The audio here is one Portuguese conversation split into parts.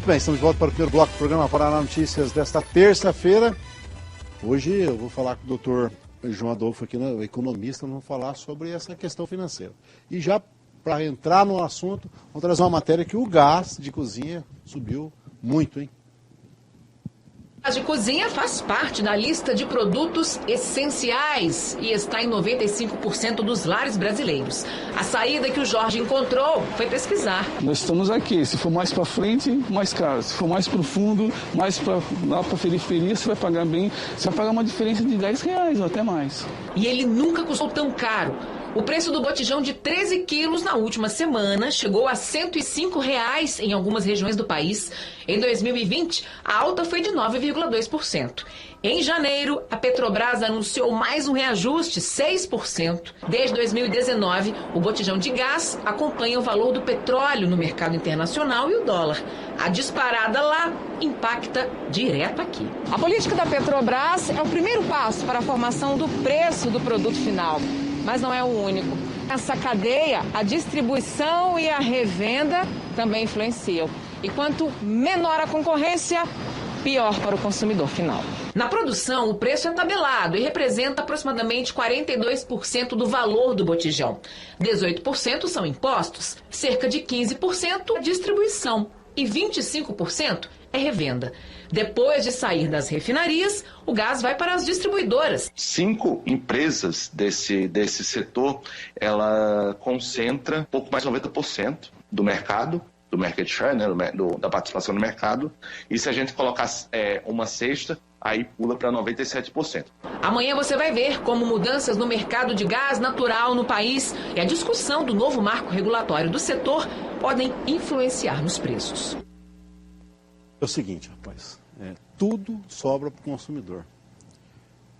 bem, estamos de volta para o primeiro bloco do programa Paraná Notícias desta terça-feira. Hoje eu vou falar com o doutor João Adolfo, aqui, o economista, vamos falar sobre essa questão financeira. E já para entrar no assunto, vamos trazer uma matéria que o gás de cozinha subiu muito, hein? O gás de cozinha faz parte da lista de produtos essenciais e está em 95% dos lares brasileiros. A saída que o Jorge encontrou foi pesquisar. Nós estamos aqui, se for mais para frente, mais caro. Se for mais para o fundo, mais lá para a periferia, você vai pagar bem, você vai pagar uma diferença de R$10 ou até mais. E ele nunca custou tão caro. O preço do botijão de 13 quilos na última semana chegou a R$ 105 em algumas regiões do país. Em 2020, a alta foi de 9,2%. Em janeiro, a Petrobras anunciou mais um reajuste, 6%. Desde 2019, o botijão de gás acompanha o valor do petróleo no mercado internacional e o dólar. A disparada lá impacta direto aqui. A política da Petrobras é o primeiro passo para a formação do preço do produto final. Mas não é o único. Essa cadeia, a distribuição e a revenda também influenciam. E quanto menor a concorrência, pior para o consumidor final. Na produção, o preço é tabelado e representa aproximadamente 42% do valor do botijão. 18% são impostos, cerca de 15% é distribuição e 25% é revenda. Depois de sair das refinarias, o gás vai para as distribuidoras. 5 empresas desse setor, ela concentra pouco mais de 90% do mercado, do market share, né, da participação no mercado. E se a gente colocar uma sexta, aí pula para 97%. Amanhã você vai ver como mudanças no mercado de gás natural no país e a discussão do novo marco regulatório do setor podem influenciar nos preços. É o seguinte, rapaz, tudo sobra para o consumidor.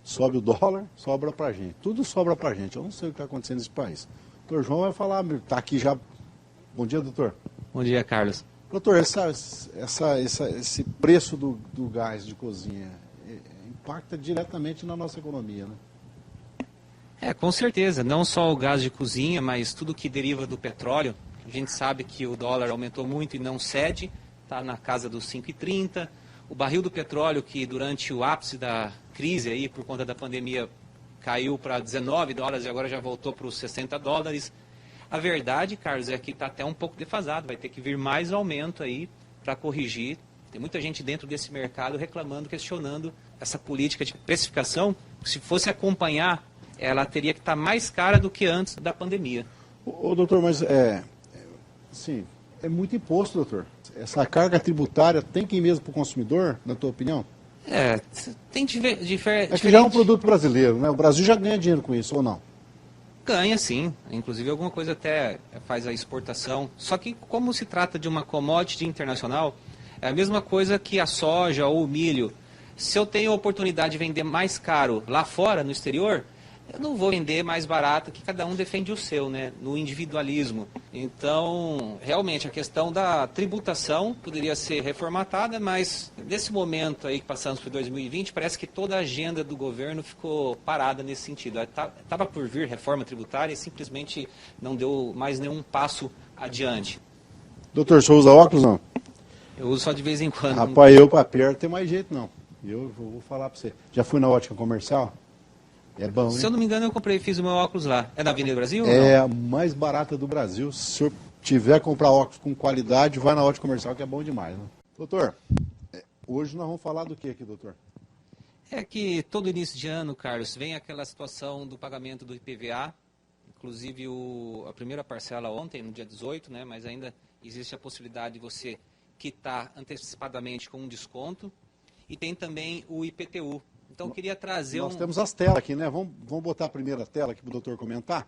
Sobe o dólar, sobra para a gente. Tudo sobra para a gente. Eu não sei o que está acontecendo nesse país. O doutor João vai falar, está aqui já. Bom dia, doutor. Bom dia, Carlos. Doutor, esse preço do gás de cozinha impacta diretamente na nossa economia, né? Com certeza. Não só o gás de cozinha, mas tudo que deriva do petróleo. A gente sabe que o dólar aumentou muito e não cede. Está na casa dos 5,30. O barril do petróleo, que durante o ápice da crise, aí, por conta da pandemia, caiu para $19 e agora já voltou para os $60. A verdade, Carlos, é que está até um pouco defasado. Vai ter que vir mais aumento aí para corrigir. Tem muita gente dentro desse mercado reclamando, questionando essa política de precificação. Se fosse acompanhar, ela teria que estar mais cara do que antes da pandemia. Ô doutor, mas sim, é muito imposto, doutor. Essa carga tributária tem que ir mesmo para o consumidor, na tua opinião? Tem diferente. É que já é um produto brasileiro, né? O Brasil já ganha dinheiro com isso, ou não? Ganha, sim. Inclusive, alguma coisa até faz a exportação. Só que, como se trata de uma commodity internacional, é a mesma coisa que a soja ou o milho. Se eu tenho a oportunidade de vender mais caro lá fora, no exterior, eu não vou vender mais barato, que cada um defende o seu, né? No individualismo. Então, realmente, a questão da tributação poderia ser reformatada, mas nesse momento aí que passamos por 2020, parece que toda a agenda do governo ficou parada nesse sentido. Estava por vir reforma tributária e simplesmente não deu mais nenhum passo adiante. Doutor, o senhor usa óculos, não? Eu uso só de vez em quando. Rapaz, eu para perto tem mais jeito, não. Eu vou falar para você. Já fui na ótica comercial? É bom, Se eu não me engano, fiz o meu óculos lá. É na Avenida Brasil? É a mais barata do Brasil. Se o senhor tiver que comprar óculos com qualidade, vai na ótica comercial, que é bom demais, né? Doutor, hoje nós vamos falar do que aqui, doutor? É que todo início de ano, Carlos, vem aquela situação do pagamento do IPVA. Inclusive, a primeira parcela ontem, no dia 18, né? Mas ainda existe a possibilidade de você quitar antecipadamente com um desconto. E tem também o IPTU. Então, eu queria trazer Nós temos as telas aqui, né? Vamos botar a primeira tela aqui para o doutor comentar?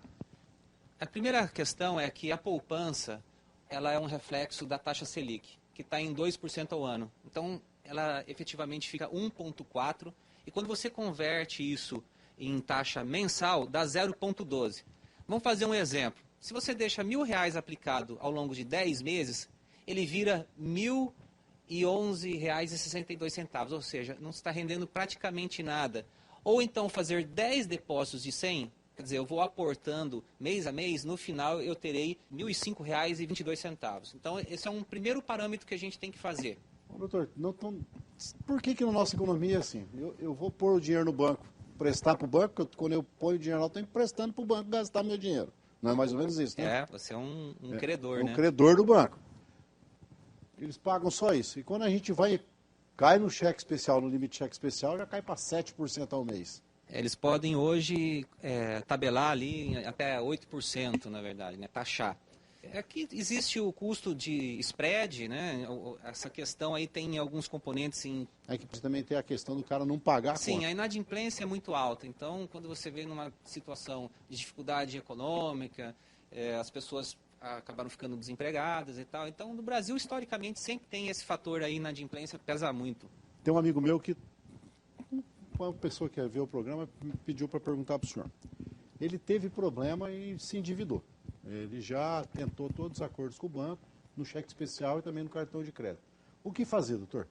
A primeira questão é que a poupança, ela é um reflexo da taxa Selic, que está em 2% ao ano. Então, ela efetivamente fica 1,4%. E quando você converte isso em taxa mensal, dá 0,12%. Vamos fazer um exemplo. Se você deixa R$1.000 aplicado ao longo de 10 meses, ele vira R$1.011,62, ou seja, não está rendendo praticamente nada. Ou então fazer 10 depósitos de 100, Quer dizer, eu vou aportando mês a mês, no final eu terei R$ 1.005,22. Então, esse é um primeiro parâmetro que a gente tem que fazer. Doutor, por que na nossa economia é assim? Eu vou pôr o dinheiro no banco, prestar para o banco, quando eu ponho o dinheiro lá, eu estou emprestando para o banco gastar meu dinheiro. Não é mais ou menos isso, né? Você é um credor, né? Um credor do banco. Eles pagam só isso. E quando a gente cai no cheque especial, no limite de cheque especial, já cai para 7% ao mês. Eles podem hoje tabelar ali até 8%, na verdade, né? Taxar. Aqui existe o custo de spread, né? Essa questão aí tem alguns componentes em... É que também tem a questão do cara não pagar a Sim, conta. a inadimplência é muito alta. Então, quando você vê numa situação de dificuldade econômica, as pessoas acabaram ficando desempregadas e tal. Então, no Brasil, historicamente, sempre tem esse fator aí, inadimplência, pesa muito. Tem um amigo meu que, uma pessoa que vê o programa, me pediu para perguntar para o senhor. Ele teve problema e se endividou. Ele já tentou todos os acordos com o banco, no cheque especial e também no cartão de crédito. O que fazer, doutor?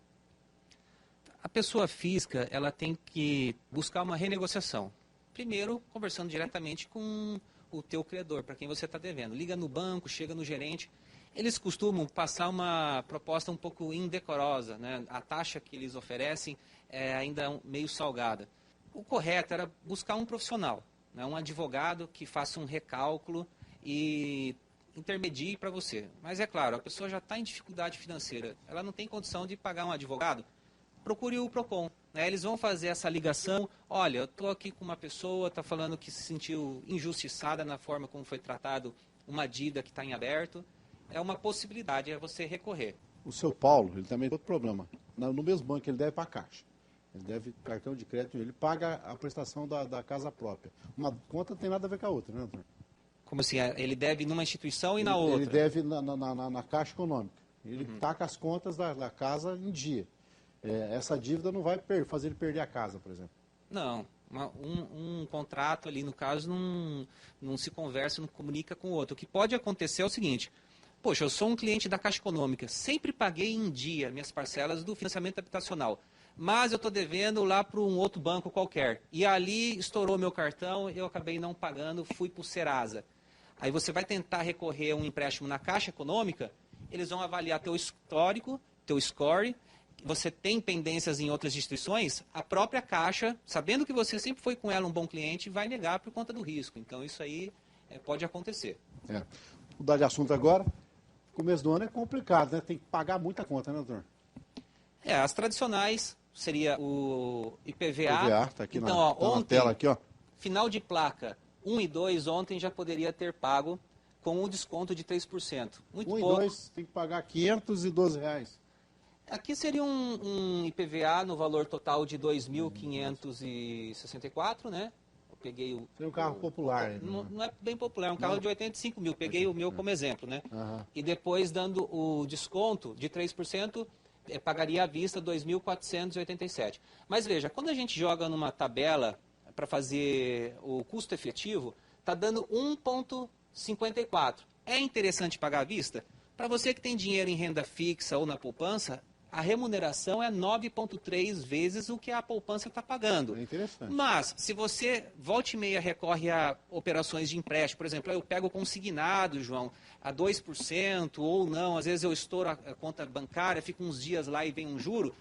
A pessoa física, ela tem que buscar uma renegociação. Primeiro, conversando diretamente com o teu credor, para quem você está devendo. Liga no banco, chega no gerente. Eles costumam passar uma proposta um pouco indecorosa, né? A taxa que eles oferecem é ainda meio salgada. O correto era buscar um profissional, né? Um advogado que faça um recálculo e intermedie para você. Mas é claro, a pessoa já está em dificuldade financeira, ela não tem condição de pagar um advogado, procure o PROCON. Né? Eles vão fazer essa ligação, olha, eu estou aqui com uma pessoa, está falando que se sentiu injustiçada na forma como foi tratado uma dívida que está em aberto. É uma possibilidade, é você recorrer. O seu Paulo, ele também tem outro problema. No mesmo banco, ele deve para a Caixa. Ele deve cartão de crédito, ele paga a prestação da casa própria. Uma conta não tem nada a ver com a outra, né, doutor? Como assim? Ele deve numa instituição e na outra? Ele deve na Caixa Econômica. Ele está com as contas da casa em dia. Essa dívida não vai fazer ele perder a casa, por exemplo. Não. Um contrato ali, no caso, não se conversa, não comunica com o outro. O que pode acontecer é o seguinte: poxa, eu sou um cliente da Caixa Econômica, sempre paguei em dia minhas parcelas do financiamento habitacional, mas eu estou devendo lá para um outro banco qualquer. E ali estourou meu cartão, eu acabei não pagando, fui para o Serasa. Aí você vai tentar recorrer a um empréstimo na Caixa Econômica, eles vão avaliar teu histórico, teu score, você tem pendências em outras instituições, a própria Caixa, sabendo que você sempre foi com ela um bom cliente, vai negar por conta do risco. Então isso aí pode acontecer. Mudar de assunto agora. Começo do ano é complicado, né? Tem que pagar muita conta, né, doutor? As tradicionais seria o IPVA. IPVA, está aqui então, na ontem, tela aqui, ó. Final de placa 1 e 2, ontem já poderia ter pago com um desconto de 3%. Muito 1 e pouco. 2 tem que pagar R$ 512. Aqui seria um IPVA no valor total de 2.564, né? Eu peguei o... Seria um carro popular. Não é bem popular, é um carro de 85 mil. Peguei o meu como exemplo, né? Uhum. E depois, dando o desconto de 3%, pagaria à vista 2.487. Mas veja, quando a gente joga numa tabela para fazer o custo efetivo, está dando 1,54. É interessante pagar à vista? Para você que tem dinheiro em renda fixa ou na poupança, a remuneração é 9,3 vezes o que a poupança está pagando. É interessante. Mas, se você volta e meia recorre a operações de empréstimo, por exemplo, eu pego consignado, João, a 2% ou não, às vezes eu estouro a conta bancária, fico uns dias lá e vem um juro,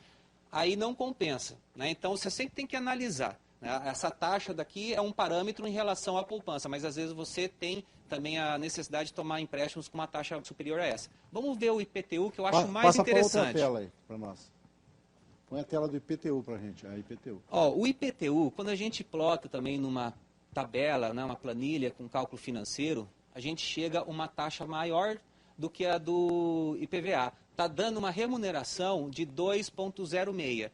aí não compensa. Né? Então, você sempre tem que analisar. Essa taxa daqui é um parâmetro em relação à poupança, mas às vezes você tem também a necessidade de tomar empréstimos com uma taxa superior a essa. Vamos ver o IPTU, que eu acho mais interessante. Passa para outra tela aí, para nós. Põe a tela do IPTU para a gente, a IPTU. O IPTU, quando a gente plota também numa tabela, né, uma planilha com cálculo financeiro, a gente chega a uma taxa maior do que a do IPVA. Está dando uma remuneração de 2,06.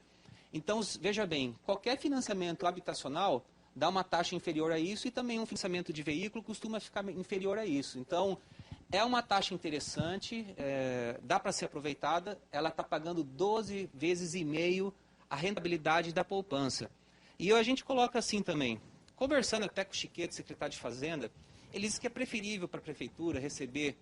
Então, veja bem, qualquer financiamento habitacional dá uma taxa inferior a isso e também um financiamento de veículo costuma ficar inferior a isso. Então, é uma taxa interessante, dá para ser aproveitada, ela está pagando 12 vezes e meio a rentabilidade da poupança. E a gente coloca assim também, conversando até com o Chiquete, secretário de Fazenda, ele diz que é preferível para a prefeitura receber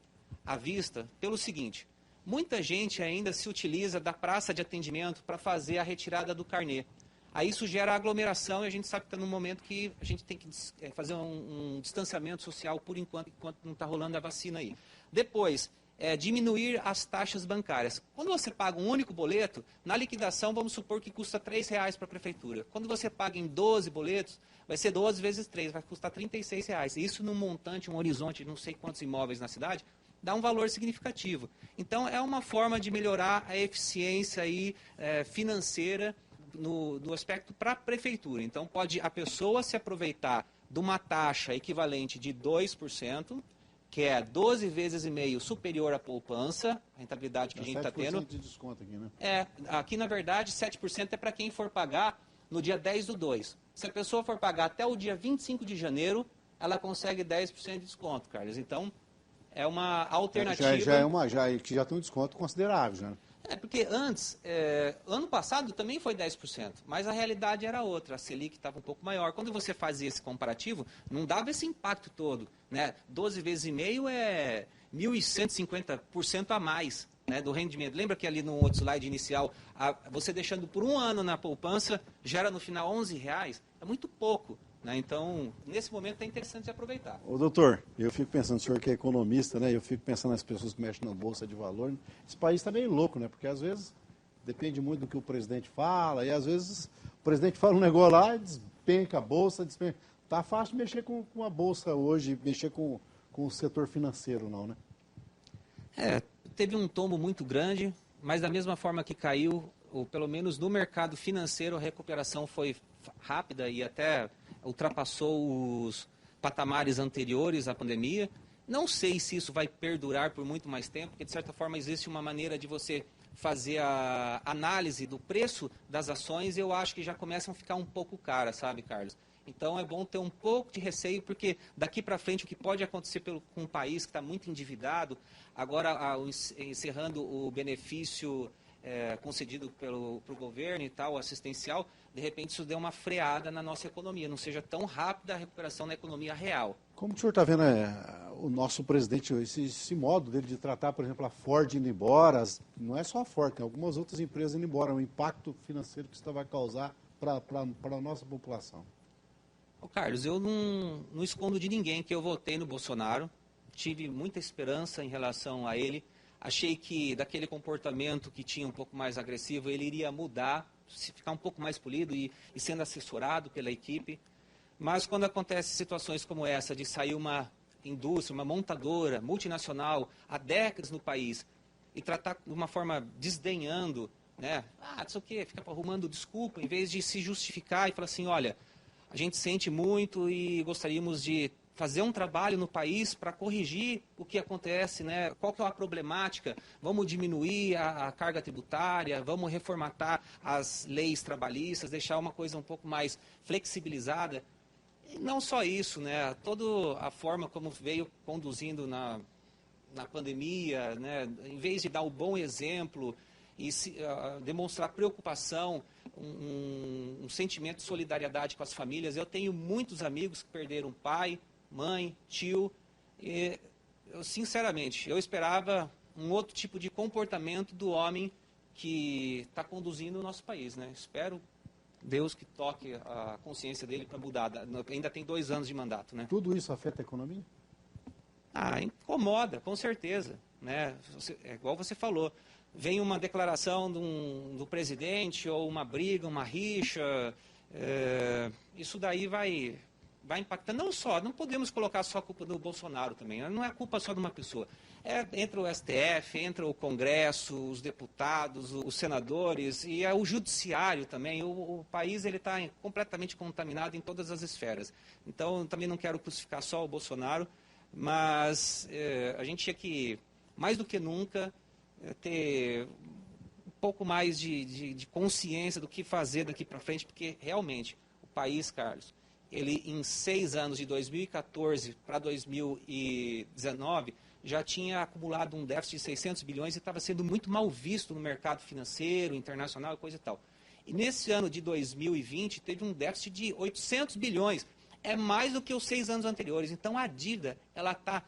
à vista pelo seguinte: muita gente ainda se utiliza da praça de atendimento para fazer a retirada do carnê. Aí isso gera aglomeração e a gente sabe que está num momento que a gente tem que fazer um distanciamento social por enquanto não está rolando a vacina aí. Depois, diminuir as taxas bancárias. Quando você paga um único boleto, na liquidação vamos supor que custa R$3 para a prefeitura. Quando você paga em 12 boletos, vai ser 12 vezes 3, vai custar R$36. Isso num montante, um horizonte de não sei quantos imóveis na cidade, dá um valor significativo. Então é uma forma de melhorar a eficiência aí, financeira no aspecto para a prefeitura. Então pode a pessoa se aproveitar de uma taxa equivalente de 2%, que é 12 vezes e meio superior à poupança, a rentabilidade que a gente está tendo. 7% de desconto aqui, né? Aqui na verdade 7% é para quem for pagar no dia 10/2. Se a pessoa for pagar até o dia 25 de janeiro, ela consegue 10% de desconto, Carlos. Então, é uma alternativa. Já tem um desconto considerável, já. Porque antes, ano passado também foi 10%, mas a realidade era outra, a Selic estava um pouco maior. Quando você fazia esse comparativo, não dava esse impacto todo, né? 12 vezes e meio é 1.150% a mais, né, do rendimento. Lembra que ali no outro slide inicial, você deixando por um ano na poupança, gera no final R$11? É muito pouco. Então, nesse momento é interessante aproveitar. Ô, doutor, eu fico pensando, o senhor que é economista, né? Eu fico pensando nas pessoas que mexem na Bolsa de Valor. Esse país está meio louco, né? Porque às vezes depende muito do que o presidente fala, e às vezes o presidente fala um negócio lá e despenca a Bolsa, despenca. Tá fácil mexer com a Bolsa hoje, mexer com o setor financeiro, não, né? Teve um tombo muito grande, mas da mesma forma que caiu, ou pelo menos no mercado financeiro, a recuperação foi rápida e até ultrapassou os patamares anteriores à pandemia. Não sei se isso vai perdurar por muito mais tempo, porque de certa forma existe uma maneira de você fazer a análise do preço das ações e eu acho que já começam a ficar um pouco caras, sabe, Carlos? Então é bom ter um pouco de receio, porque daqui para frente o que pode acontecer com um país que está muito endividado, agora encerrando o benefício concedido pelo governo e tal, assistencial, de repente isso deu uma freada na nossa economia, não seja tão rápida a recuperação da economia real. Como o senhor está vendo o nosso presidente, esse modo dele de tratar, por exemplo, a Ford indo embora, não é só a Ford, tem algumas outras empresas indo embora, o impacto financeiro que isso vai causar para a nossa população? Carlos, eu não escondo de ninguém que eu votei no Bolsonaro, tive muita esperança em relação a ele. Achei que daquele comportamento que tinha um pouco mais agressivo, ele iria mudar, ficar um pouco mais polido e sendo assessorado pela equipe. Mas quando acontecem situações como essa, de sair uma indústria, uma montadora multinacional há décadas no país e tratar de uma forma desdenhando, né? Isso aqui, fica arrumando desculpa, em vez de se justificar e falar assim, olha, a gente sente muito e gostaríamos de fazer um trabalho no país para corrigir o que acontece, né? Qual que é a problemática, vamos diminuir a carga tributária, vamos reformatar as leis trabalhistas, deixar uma coisa um pouco mais flexibilizada. E não só isso, né? Toda a forma como veio conduzindo na pandemia, né? Em vez de dar o bom exemplo e demonstrar preocupação, um sentimento de solidariedade com as famílias. Eu tenho muitos amigos que perderam pai, mãe, tio, e sinceramente, eu esperava um outro tipo de comportamento do homem que está conduzindo o nosso país, né? Espero Deus que toque a consciência dele para mudar. Ainda tem 2 anos de mandato, né? Tudo isso afeta a economia? Incomoda, com certeza, né? É igual você falou, vem uma declaração do presidente ou uma briga, uma rixa, isso daí vai impactar, não podemos colocar só a culpa do Bolsonaro também, não é culpa só de uma pessoa. Entra o STF, entra o Congresso, os deputados, os senadores e o judiciário também. O país está completamente contaminado em todas as esferas. Então, eu também não quero crucificar só o Bolsonaro, mas a gente tinha que, mais do que nunca, ter um pouco mais de consciência do que fazer daqui para frente, porque realmente o país, Carlos, ele em 6 anos, de 2014 para 2019, já tinha acumulado um déficit de 600 bilhões e estava sendo muito mal visto no mercado financeiro, internacional e coisa e tal. E nesse ano de 2020 teve um déficit de 800 bilhões, é mais do que os 6 anos anteriores. Então a dívida ela está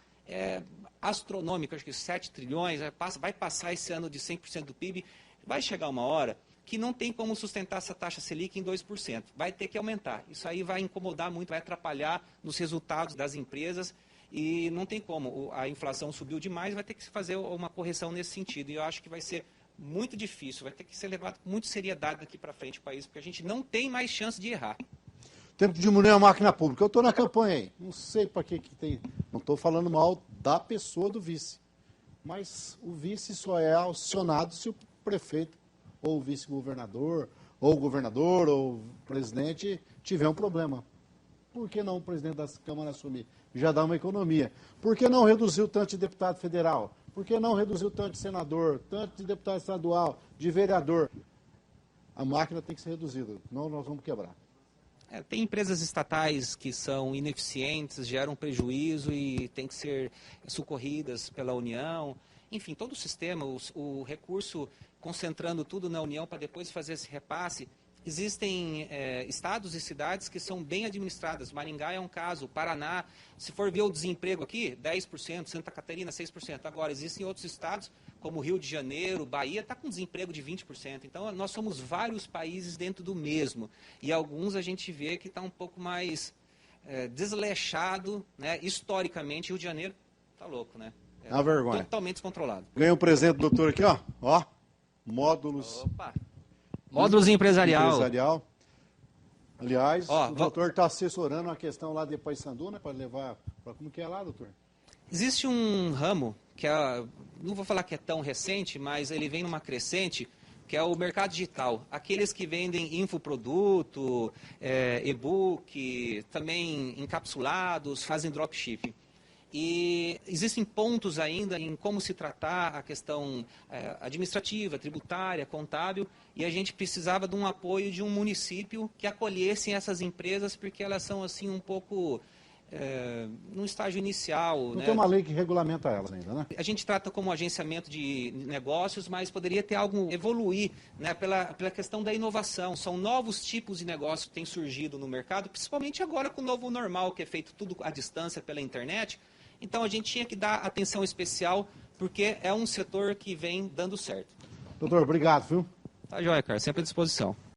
astronômica, acho que 7 trilhões, vai passar esse ano de 100% do PIB, vai chegar uma hora que não tem como sustentar essa taxa Selic em 2%. Vai ter que aumentar. Isso aí vai incomodar muito, vai atrapalhar nos resultados das empresas e não tem como. A inflação subiu demais, vai ter que se fazer uma correção nesse sentido. E eu acho que vai ser muito difícil, vai ter que ser levado com muita seriedade daqui para frente o país, porque a gente não tem mais chance de errar. Tempo de diminuir a máquina pública. Eu estou na campanha aí. Não sei para que tem. Não estou falando mal da pessoa do vice. Mas o vice só é acionado se o prefeito, ou o vice-governador, ou o governador, ou o presidente tiver um problema. Por que não o presidente da Câmara assumir? Já dá uma economia. Por que não reduzir o tanto de deputado federal? Por que não reduzir o tanto de senador, tanto de deputado estadual, de vereador? A máquina tem que ser reduzida, senão nós vamos quebrar. Tem empresas estatais que são ineficientes, geram prejuízo e têm que ser socorridas pela União. Enfim, todo o sistema, o recurso concentrando tudo na União para depois fazer esse repasse. Existem estados e cidades que são bem administradas. Maringá é um caso, Paraná. Se for ver o desemprego aqui, 10%, Santa Catarina, 6%. Agora, existem outros estados, como Rio de Janeiro, Bahia, está com desemprego de 20%. Então, nós somos vários países dentro do mesmo. E alguns a gente vê que está um pouco mais desleixado, né? Historicamente, Rio de Janeiro está louco, né? A vergonha. Totalmente descontrolado. Ganhei um presente do doutor aqui, ó. Ó, módulos. Opa! Módulos empresarial. Aliás, o doutor está assessorando uma questão lá de Paissandu, né? Para levar. Como que é lá, doutor? Existe um ramo que não vou falar que é tão recente, mas ele vem numa crescente, que é o mercado digital. Aqueles que vendem infoproduto, e-book, também encapsulados, fazem dropshipping. E existem pontos ainda em como se tratar a questão administrativa, tributária, contábil, e a gente precisava de um apoio de um município que acolhesse essas empresas, porque elas são assim um pouco no estágio inicial. Não tem uma lei que regulamenta elas ainda, né? A gente trata como agenciamento de negócios, mas poderia ter algo evoluir, né, pela questão da inovação. São novos tipos de negócio que têm surgido no mercado, principalmente agora com o novo normal, que é feito tudo à distância pela internet. Então a gente tinha que dar atenção especial, porque é um setor que vem dando certo. Doutor, obrigado, viu? Tá joia, cara. Sempre à disposição.